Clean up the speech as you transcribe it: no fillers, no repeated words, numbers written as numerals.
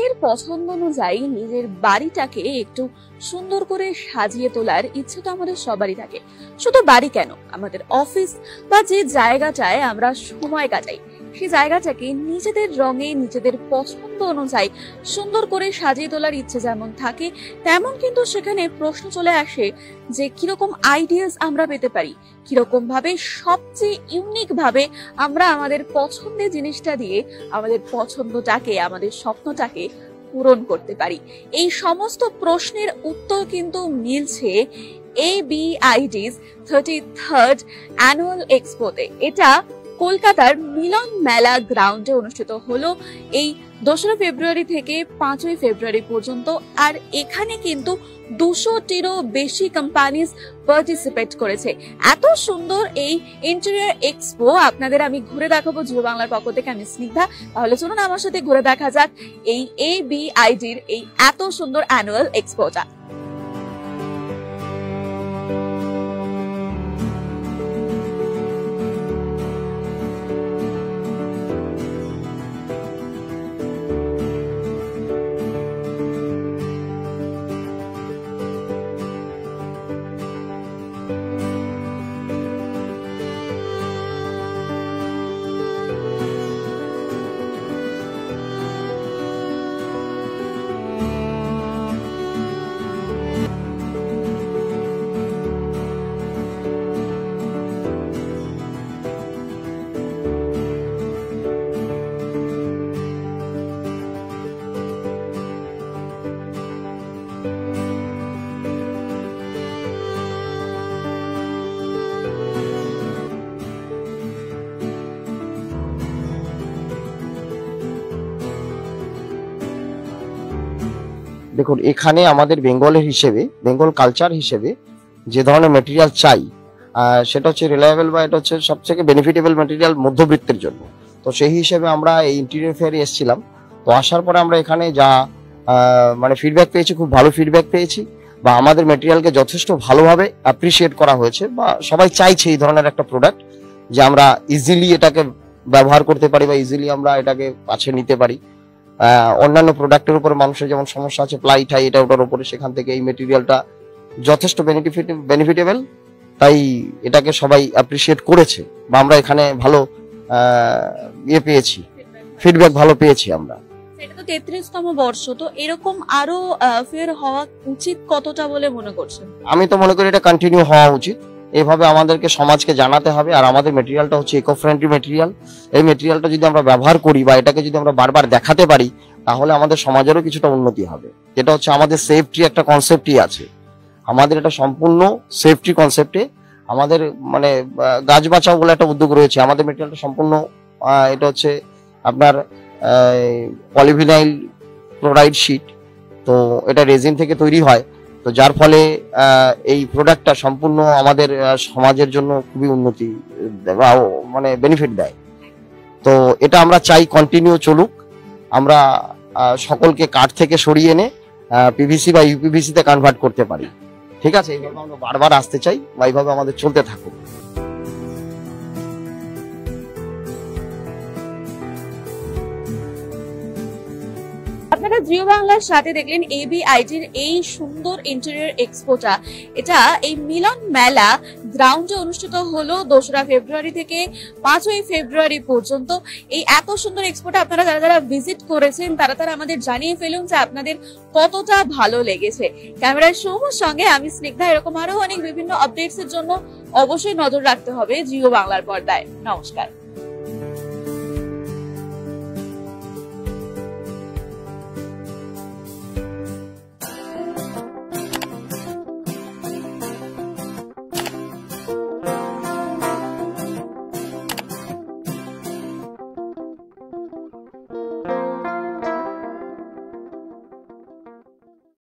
নিজের পছন্দ অনুযায়ী নিজের বাড়িটাকে একটু সুন্দর করে সাজিয়ে তোলার ইচ্ছে তো আমাদের সবারই থাকে। শুধু বাড়ি কেন, আমাদের অফিস বা যে জায়গাটায় আমরা সময় কাটাই সেই জায়গাটাকে নিজেদের রঙে নিজেদের পছন্দ অনুযায়ী সুন্দর করে সাজিয়ে তোলার ইচ্ছে যেমন থাকে, তেমন কিন্তু সেখানে প্রশ্ন চলে আসে যে কিরকম আইডিয়াস আমরা পেতে পারি, কিরকম ভাবে সবচেয়ে ইউনিক ভাবে আমরা আমাদের পছন্দের জিনিসটা দিয়ে আমাদের পছন্দটাকে, আমাদের স্বপ্নটাকে পূরণ করতে পারি। এই সমস্ত প্রশ্নের উত্তর কিন্তু মিলছে ABID's 33rd অ্যানুয়াল এক্সপোতে। এটা কলকাতার মিলন মেলা গ্রাউন্ডে অনুষ্ঠিত হলো এই 2রা ফেব্রুয়ারি থেকে 5ই ফেব্রুয়ারি পর্যন্ত। আর এখানে কিন্তু 200টিরও বেশি কোম্পানিজ পার্টিসিপেট করেছে। এত সুন্দর এই ইন্টেরিয়র এক্সপো আপনাদের আমি ঘুরে দেখাবো জিও বাংলার পক্ষ থেকে, আমি স্নিগ্ধা। তাহলে চলুন আমার সাথে ঘুরে দেখা যাক এই ABIDর এই এত সুন্দর অ্যানুয়াল এক্সপোটা। দেখুন, এখানে আমাদের বেঙ্গলের হিসেবে, বেঙ্গল কালচার হিসেবে যে ধরনের মেটেরিয়াল চাই সেটা হচ্ছে রিলায়েবল বা এটা হচ্ছে সবথেকে বেনিফিটেবল মেটেরিয়াল মধ্যবিত্তের জন্য। তো সেই হিসেবে আমরা এই ইন্টেরিয়র ফেয়ারে এসেছিলাম। তো আসার পরে আমরা এখানে যা মানে ফিডব্যাক পেয়েছি, খুব ভালো ফিডব্যাক পেয়েছি, বা আমাদের মেটেরিয়ালকে যথেষ্ট ভালোভাবে অ্যাপ্রিসিয়েট করা হয়েছে, বা সবাই চাইছে এই ধরনের একটা প্রোডাক্ট যে আমরা ইজিলি এটাকে ব্যবহার করতে পারি বা ইজিলি আমরা এটাকে কাছে নিতে পারি। অন্যান্য প্রোডাক্টের উপরে মানুষের যেমন সমস্যা আছে প্লাই ঠাই এটা ওটার উপরে, সেখান থেকে এই মেটেরিয়ালটা যথেষ্ট বেনিফিটেবল, তাই এটাকে সবাই অ্যাপ্রিসিয়েট করেছে বা আমরা এখানে ভালো পেয়েছি, ফিডব্যাক ভালো পেয়েছি আমরা। এটা তো 33তম বর্ষ, তো এরকম আরো ফেয়ার হওয়া উচিত কতটা বলে মনে করছেন? আমি তো মনে করি এটা কন্টিনিউ হওয়া উচিত। এইভাবে আমাদেরকে সমাজকে জানাতে হবে। আর আমাদের মেটেরিয়ালটা হচ্ছে ইকো ফ্রেন্ডলি মেটেরিয়াল। এই মেটেরিয়ালটা যদি আমরা ব্যবহার করি বা এটাকে যদি আমরা বারবার দেখাতে পারি, তাহলে আমাদের সমাজেরও কিছুটা উন্নতি হবে। যেটা হচ্ছে আমাদের সেফটি একটা কনসেপ্টই আছে, আমাদের এটা সম্পূর্ণ সেফটি কনসেপ্টে আমাদের মানে গাছ বাঁচাও বলে একটা উদ্যোগ রয়েছে। আমাদের মেটেরিয়ালটা সম্পূর্ণ এটা হচ্ছে আপনার পলিভিনাইল ক্লোরাইড শিট, তো এটা রেজিন থেকে তৈরি হয়। তো যার ফলে এই প্রোডাক্টটা সম্পূর্ণ আমাদের সমাজের জন্য খুবই উন্নতি মানে বেনিফিট দেয়। তো এটা আমরা চাই কন্টিনিউ চলুক। আমরা সকলকে কাঠ থেকে সরিয়ে এনে পিভিসি বা ইউপিভিসি তে কনভার্ট করতে পারি। ঠিক আছে, এইভাবে আমরা বারবার আসতে চাই বা এইভাবে আমাদের চলতে থাকুক। আপনারা জিও বাংলার সাথে দেখলেন ABIDর এই সুন্দর ইন্টেরিয়র এক্সপোটা। এটা এই মিলন মেলা গ্রাউন্ডে অনুষ্ঠিত হলো 2রা ফেব্রুয়ারি থেকে 5ই ফেব্রুয়ারি পর্যন্ত। এই এত সুন্দর এক্সপোটা আপনারা যারা যারা ভিজিট করেছেন তারা আমাদের জানিয়ে ফেলুন যে আপনাদের কতটা ভালো লেগেছে। ক্যামেরার সৌম্যর সঙ্গে আমি স্নিগ্ধা। এরকম আরো অনেক বিভিন্ন আপডেটস এর জন্য অবশ্যই নজর রাখতে হবে জিও বাংলার পর্দায়। নমস্কার।